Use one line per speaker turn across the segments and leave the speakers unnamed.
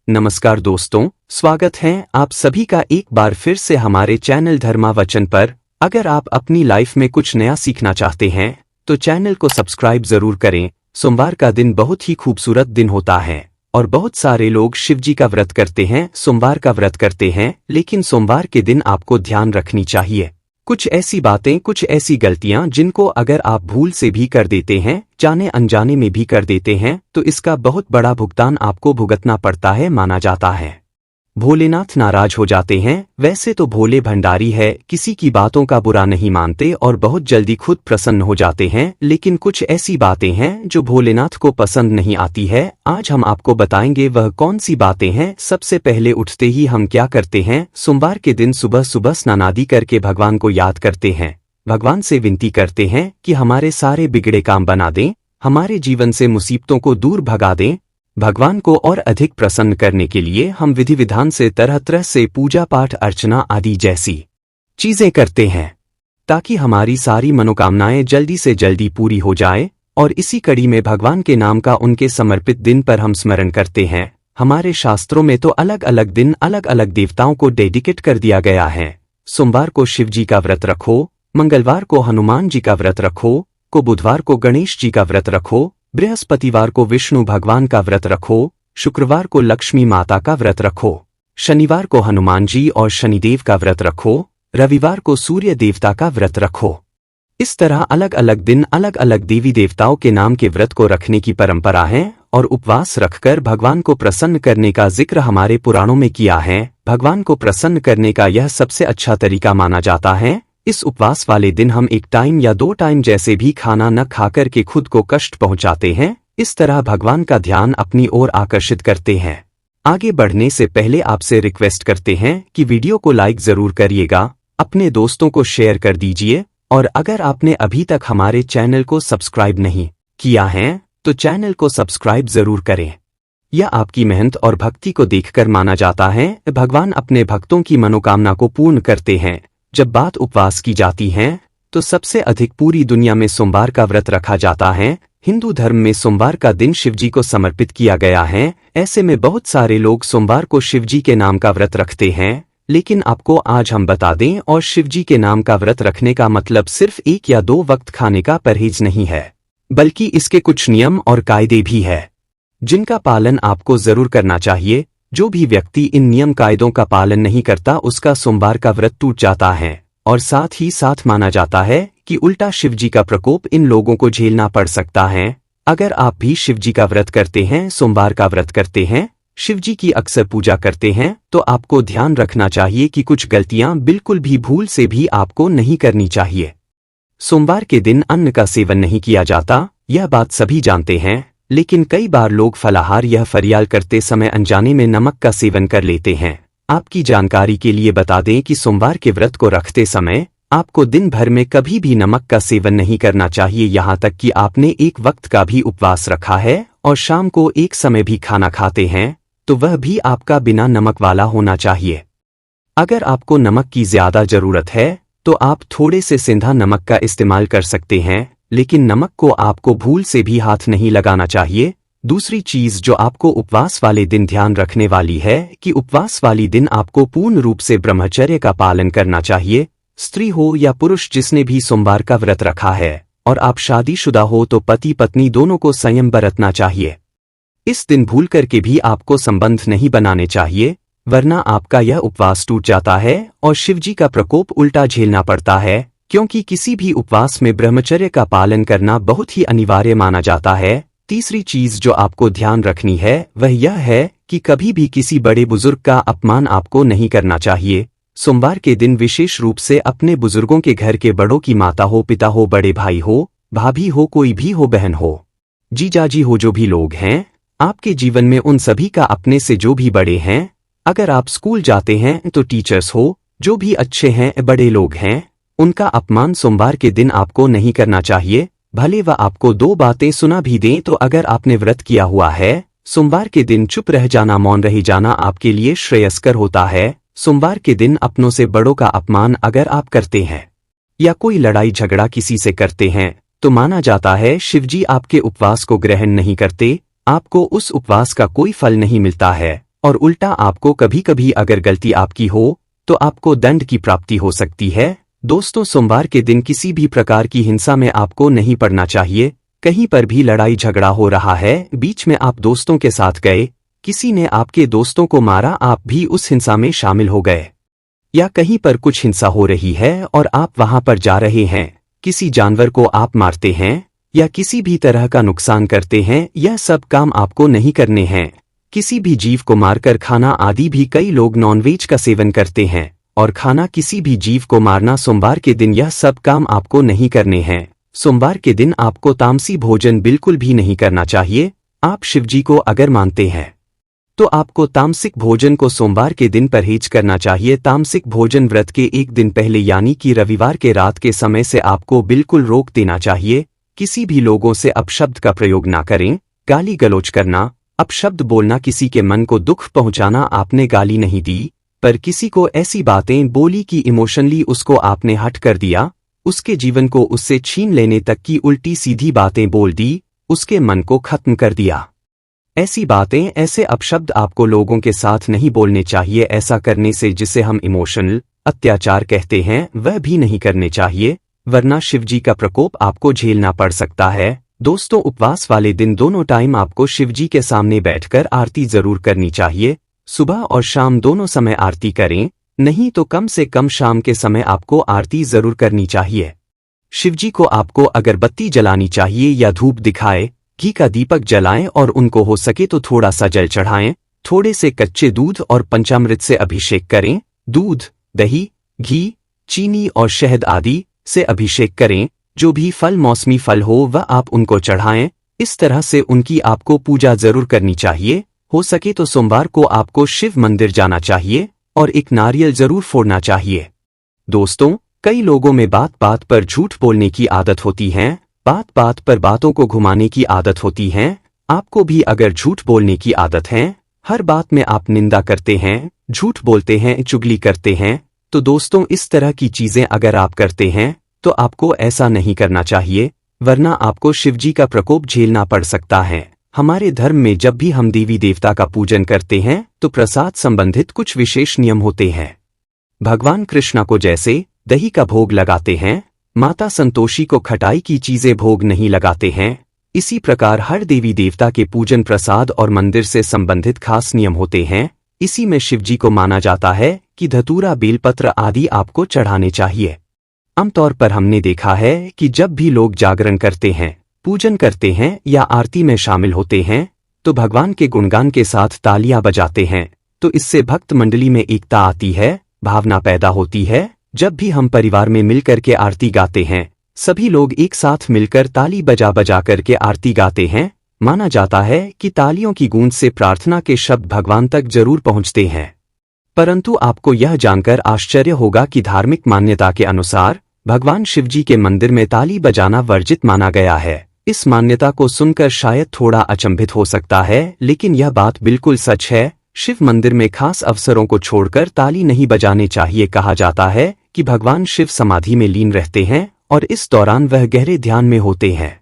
नमस्कार दोस्तों, स्वागत है आप सभी का एक बार फिर से हमारे चैनल धर्मावचन पर। अगर आप अपनी लाइफ में कुछ नया सीखना चाहते हैं तो चैनल को सब्सक्राइब जरूर करें। सोमवार का दिन बहुत ही खूबसूरत दिन होता है और बहुत सारे लोग शिवजी का व्रत करते हैं, सोमवार का व्रत करते हैं। लेकिन सोमवार के दिन आपको ध्यान रखनी चाहिए कुछ ऐसी बातें, कुछ ऐसी गलतियां जिनको अगर आप भूल से भी कर देते हैं, जाने अनजाने में भी कर देते हैं, तो इसका बहुत बड़ा भुगतान आपको भुगतना पड़ता है। माना जाता है भोलेनाथ नाराज हो जाते हैं। वैसे तो भोले भंडारी है, किसी की बातों का बुरा नहीं मानते और बहुत जल्दी खुद प्रसन्न हो जाते हैं। लेकिन कुछ ऐसी बातें हैं जो भोलेनाथ को पसंद नहीं आती है। आज हम आपको बताएंगे वह कौन सी बातें हैं। सबसे पहले उठते ही हम क्या करते हैं, सोमवार के दिन सुबह सुबह स्नान आदि करके भगवान को याद करते हैं, भगवान से विनती करते हैं कि हमारे सारे बिगड़े काम बना दें, हमारे जीवन से मुसीबतों को दूर भगा दें। भगवान को और अधिक प्रसन्न करने के लिए हम विधि विधान से तरह तरह से पूजा पाठ अर्चना आदि जैसी चीजें करते हैं ताकि हमारी सारी मनोकामनाएं जल्दी से जल्दी पूरी हो जाए। और इसी कड़ी में भगवान के नाम का उनके समर्पित दिन पर हम स्मरण करते हैं। हमारे शास्त्रों में तो अलग अलग दिन अलग अलग देवताओं को डेडिकेट कर दिया गया है। सोमवार को शिव जी का व्रत रखो, मंगलवार को हनुमान जी का व्रत रखो, बुधवार को गणेश जी का व्रत रखो, बृहस्पतिवार को विष्णु भगवान का व्रत रखो, शुक्रवार को लक्ष्मी माता का व्रत रखो, शनिवार को हनुमान जी और शनिदेव का व्रत रखो, रविवार को सूर्य देवता का व्रत रखो। इस तरह अलग अलग दिन अलग अलग देवी देवताओं के नाम के व्रत को रखने की परंपरा है और उपवास रखकर भगवान को प्रसन्न करने का जिक्र हमारे पुराणों में किया है। भगवान को प्रसन्न करने का यह सबसे अच्छा तरीका माना जाता है। इस उपवास वाले दिन हम 1 टाइम या 2 टाइम जैसे भी खाना न खाकर के खुद को कष्ट पहुंचाते हैं। इस तरह भगवान का ध्यान अपनी ओर आकर्षित करते हैं। आगे बढ़ने से पहले आपसे रिक्वेस्ट करते हैं कि वीडियो को लाइक जरूर करिएगा, अपने दोस्तों को शेयर कर दीजिए और अगर आपने अभी तक हमारे चैनल को सब्सक्राइब नहीं किया है तो चैनल को सब्सक्राइब जरूर करें। यह आपकी मेहनत और भक्ति को देखकर माना जाता है भगवान अपने भक्तों की मनोकामना को पूर्ण करते हैं। जब बात उपवास की जाती है तो सबसे अधिक पूरी दुनिया में सोमवार का व्रत रखा जाता है। हिंदू धर्म में सोमवार का दिन शिवजी को समर्पित किया गया है। ऐसे में बहुत सारे लोग सोमवार को शिवजी के नाम का व्रत रखते हैं। लेकिन आपको आज हम बता दें, और शिवजी के नाम का व्रत रखने का मतलब सिर्फ 1 या 2 वक्त खाने का परहेज नहीं है, बल्कि इसके कुछ नियम और कायदे भी है जिनका पालन आपको जरूर करना चाहिए। जो भी व्यक्ति इन नियम कायदों का पालन नहीं करता उसका सोमवार का व्रत टूट जाता है और साथ ही साथ माना जाता है कि उल्टा शिवजी का प्रकोप इन लोगों को झेलना पड़ सकता है। अगर आप भी शिवजी का व्रत करते हैं, सोमवार का व्रत करते हैं, शिवजी की अक्सर पूजा करते हैं, तो आपको ध्यान रखना चाहिए कि कुछ गलतियां बिल्कुल भी भूल से भी आपको नहीं करनी चाहिए। सोमवार के दिन अन्न का सेवन नहीं किया जाता, यह बात सभी जानते हैं। लेकिन कई बार लोग फलाहार यह फरियाल करते समय अनजाने में नमक का सेवन कर लेते हैं। आपकी जानकारी के लिए बता दें कि सोमवार के व्रत को रखते समय आपको दिन भर में कभी भी नमक का सेवन नहीं करना चाहिए। यहाँ तक कि आपने 1 वक्त का भी उपवास रखा है और शाम को एक समय भी खाना खाते हैं तो वह भी आपका बिना नमक वाला होना चाहिए। अगर आपको नमक की ज्यादा जरूरत है तो आप थोड़े से सेंधा नमक का इस्तेमाल कर सकते हैं, लेकिन नमक को आपको भूल से भी हाथ नहीं लगाना चाहिए। दूसरी चीज जो आपको उपवास वाले दिन ध्यान रखने वाली है कि उपवास वाली दिन आपको पूर्ण रूप से ब्रह्मचर्य का पालन करना चाहिए। स्त्री हो या पुरुष, जिसने भी सोमवार का व्रत रखा है और आप शादीशुदा हो तो पति पत्नी दोनों को संयम बरतना चाहिए। इस दिन भूल करके भी आपको संबंध नहीं बनाने चाहिए, वरना आपका यह उपवास टूट जाता है और शिवजी का प्रकोप उल्टा झेलना पड़ता है। क्योंकि किसी भी उपवास में ब्रह्मचर्य का पालन करना बहुत ही अनिवार्य माना जाता है। तीसरी चीज जो आपको ध्यान रखनी है वह यह है कि कभी भी किसी बड़े बुजुर्ग का अपमान आपको नहीं करना चाहिए। सोमवार के दिन विशेष रूप से अपने बुजुर्गों के घर के बड़ों की माता हो, पिता हो, बड़े भाई हो, भाभी हो, कोई भी हो, बहन हो, जीजाजी हो, जो भी लोग हैं आपके जीवन में, उन सभी का अपने से जो भी बड़े हैं, अगर आप स्कूल जाते हैं तो टीचर्स हो, जो भी अच्छे हैं, बड़े लोग हैं, उनका अपमान सोमवार के दिन आपको नहीं करना चाहिए। भले वह आपको 2 बातें सुना भी दें तो अगर आपने व्रत किया हुआ है, सोमवार के दिन चुप रह जाना, मौन रह जाना आपके लिए श्रेयस्कर होता है। सोमवार के दिन अपनों से बड़ों का अपमान अगर आप करते हैं या कोई लड़ाई झगड़ा किसी से करते हैं तो माना जाता है शिवजी आपके उपवास को ग्रहण नहीं करते, आपको उस उपवास का कोई फल नहीं मिलता है और उल्टा आपको कभी कभी अगर गलती आपकी हो तो आपको दंड की प्राप्ति हो सकती है। दोस्तों, सोमवार के दिन किसी भी प्रकार की हिंसा में आपको नहीं पड़ना चाहिए। कहीं पर भी लड़ाई झगड़ा हो रहा है, बीच में आप दोस्तों के साथ गए, किसी ने आपके दोस्तों को मारा, आप भी उस हिंसा में शामिल हो गए, या कहीं पर कुछ हिंसा हो रही है और आप वहां पर जा रहे हैं, किसी जानवर को आप मारते हैं या किसी भी तरह का नुकसान करते हैं, यह सब काम आपको नहीं करने हैं। किसी भी जीव को मारकर खाना आदि भी कई लोग नॉनवेज का सेवन करते हैं, और खाना किसी भी जीव को मारना सोमवार के दिन, यह सब काम आपको नहीं करने हैं। सोमवार के दिन आपको तामसी भोजन बिल्कुल भी नहीं करना चाहिए। आप शिवजी को अगर मानते हैं तो आपको तामसिक भोजन को सोमवार के दिन परहेज करना चाहिए। तामसिक भोजन व्रत के एक दिन पहले यानी कि रविवार के रात के समय से आपको बिल्कुल रोक देना चाहिए। किसी भी लोगों से अपशब्द का प्रयोग ना करें। गाली गलौज करना, अपशब्द बोलना, किसी के मन को दुख पहुंचाना। आपने गाली नहीं दी, पर किसी को ऐसी बातें बोली कि इमोशनली उसको आपने हट कर दिया, उसके जीवन को उससे छीन लेने तक की उल्टी सीधी बातें बोल दी, उसके मन को खत्म कर दिया। ऐसी बातें, ऐसे अपशब्द आपको लोगों के साथ नहीं बोलने चाहिए। ऐसा करने से जिसे हम इमोशनल अत्याचार कहते हैं वह भी नहीं करने चाहिए, वरना शिवजी का प्रकोप आपको झेलना पड़ सकता है। दोस्तों, उपवास वाले दिन दोनों टाइम आपको शिवजी के सामने बैठकर आरती जरूर करनी चाहिए। सुबह और शाम दोनों समय आरती करें, नहीं तो कम से कम शाम के समय आपको आरती जरूर करनी चाहिए। शिवजी को आपको अगरबत्ती जलानी चाहिए या धूप दिखाए, घी का दीपक जलाएं और उनको हो सके तो थोड़ा सा जल चढ़ाएं। थोड़े से कच्चे दूध और पंचामृत से अभिषेक करें। दूध, दही, घी, चीनी और शहद आदि से अभिषेक करें। जो भी फल, मौसमी फल हो वह आप उनको चढ़ाएं। इस तरह से उनकी आपको पूजा जरूर करनी चाहिए। हो सके तो सोमवार को आपको शिव मंदिर जाना चाहिए और एक नारियल जरूर फोड़ना चाहिए। दोस्तों, कई लोगों में बात बात पर झूठ बोलने की आदत होती है, बात बात पर बातों को घुमाने की आदत होती है। आपको भी अगर झूठ बोलने की आदत है, हर बात में आप निंदा करते हैं, झूठ बोलते हैं, चुगली करते हैं, तो दोस्तों इस तरह की चीजें अगर आप करते हैं तो आपको ऐसा नहीं करना चाहिए, वरना आपको शिवजी का प्रकोप झेलना पड़ सकता है। हमारे धर्म में जब भी हम देवी देवता का पूजन करते हैं तो प्रसाद संबंधित कुछ विशेष नियम होते हैं। भगवान कृष्णा को जैसे दही का भोग लगाते हैं, माता संतोषी को खटाई की चीजें भोग नहीं लगाते हैं, इसी प्रकार हर देवी देवता के पूजन, प्रसाद और मंदिर से संबंधित खास नियम होते हैं। इसी में शिवजी को माना जाता है कि धतूरा, बेलपत्र आदि आपको चढ़ाने चाहिए। आमतौर पर हमने देखा है कि जब भी लोग जागरण करते हैं, पूजन करते हैं या आरती में शामिल होते हैं तो भगवान के गुणगान के साथ तालियां बजाते हैं, तो इससे भक्त मंडली में एकता आती है, भावना पैदा होती है। जब भी हम परिवार में मिलकर के आरती गाते हैं, सभी लोग एक साथ मिलकर ताली बजा बजा करके आरती गाते हैं, माना जाता है कि तालियों की गूंज से प्रार्थना के शब्द भगवान तक जरूर पहुंचते हैं। परंतु आपको यह जानकर आश्चर्य होगा कि धार्मिक मान्यता के अनुसार भगवान शिवजी के मंदिर में ताली बजाना वर्जित माना गया है। इस मान्यता को सुनकर शायद थोड़ा अचंभित हो सकता है, लेकिन यह बात बिल्कुल सच है। शिव मंदिर में खास अवसरों को छोड़कर ताली नहीं बजाने चाहिए। कहा जाता है कि भगवान शिव समाधि में लीन रहते हैं और इस दौरान वह गहरे ध्यान में होते हैं।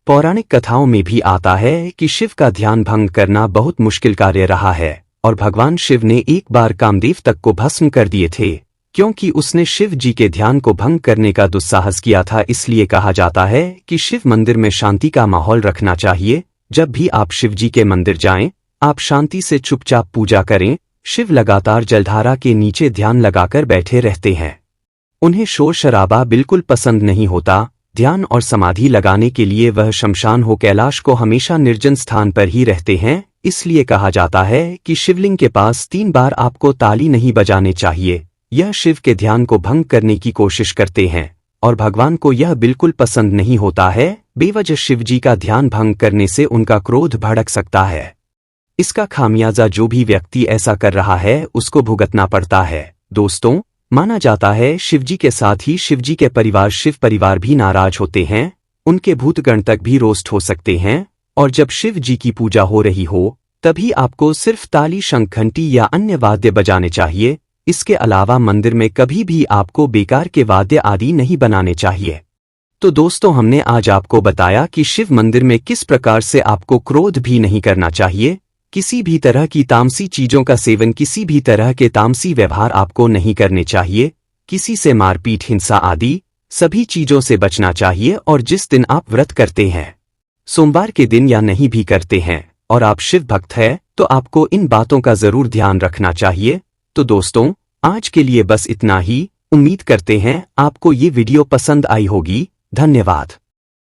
पौराणिक कथाओं में भी आता है कि शिव का ध्यान भंग करना बहुत मुश्किल कार्य रहा है और भगवान शिव ने एक बार कामदेव तक को भस्म कर दिए थे, क्योंकि उसने शिव जी के ध्यान को भंग करने का दुस्साहस किया था। इसलिए कहा जाता है कि शिव मंदिर में शांति का माहौल रखना चाहिए। जब भी आप शिव जी के मंदिर जाएं, आप शांति से चुपचाप पूजा करें। शिव लगातार जलधारा के नीचे ध्यान लगाकर बैठे रहते हैं। उन्हें शोर शराबा बिल्कुल पसंद नहीं होता। ध्यान और समाधि लगाने के लिए वह शमशान हो कैलाश को हमेशा निर्जन स्थान पर ही रहते हैं। इसलिए कहा जाता है कि शिवलिंग के पास 3 बार आपको ताली नहीं बजाने चाहिए। यह शिव के ध्यान को भंग करने की कोशिश करते हैं और भगवान को यह बिल्कुल पसंद नहीं होता है। बेवजह शिवजी का ध्यान भंग करने से उनका क्रोध भड़क सकता है। इसका खामियाजा जो भी व्यक्ति ऐसा कर रहा है उसको भुगतना पड़ता है। दोस्तों, माना जाता है शिवजी के साथ ही शिवजी के परिवार, शिव परिवार भी नाराज होते हैं। उनके भूतगण तक भी रोस्ट हो सकते हैं। और जब शिव जी की पूजा हो रही हो तभी आपको सिर्फ ताली, शंख, घंटी या अन्य वाद्य बजाने चाहिए। इसके अलावा मंदिर में कभी भी आपको बेकार के वाद्य आदि नहीं बनाने चाहिए। तो दोस्तों, हमने आज आपको बताया कि शिव मंदिर में किस प्रकार से आपको क्रोध भी नहीं करना चाहिए, किसी भी तरह की तामसी चीजों का सेवन, किसी भी तरह के तामसी व्यवहार आपको नहीं करने चाहिए। किसी से मारपीट, हिंसा आदि सभी चीजों से बचना चाहिए। और जिस दिन आप व्रत करते हैं, सोमवार के दिन या नहीं भी करते हैं, और आप शिव भक्त हैं, तो आपको इन बातों का जरूर ध्यान रखना चाहिए। तो दोस्तों, आज के लिए बस इतना ही। उम्मीद करते हैं आपको ये वीडियो पसंद आई होगी। धन्यवाद।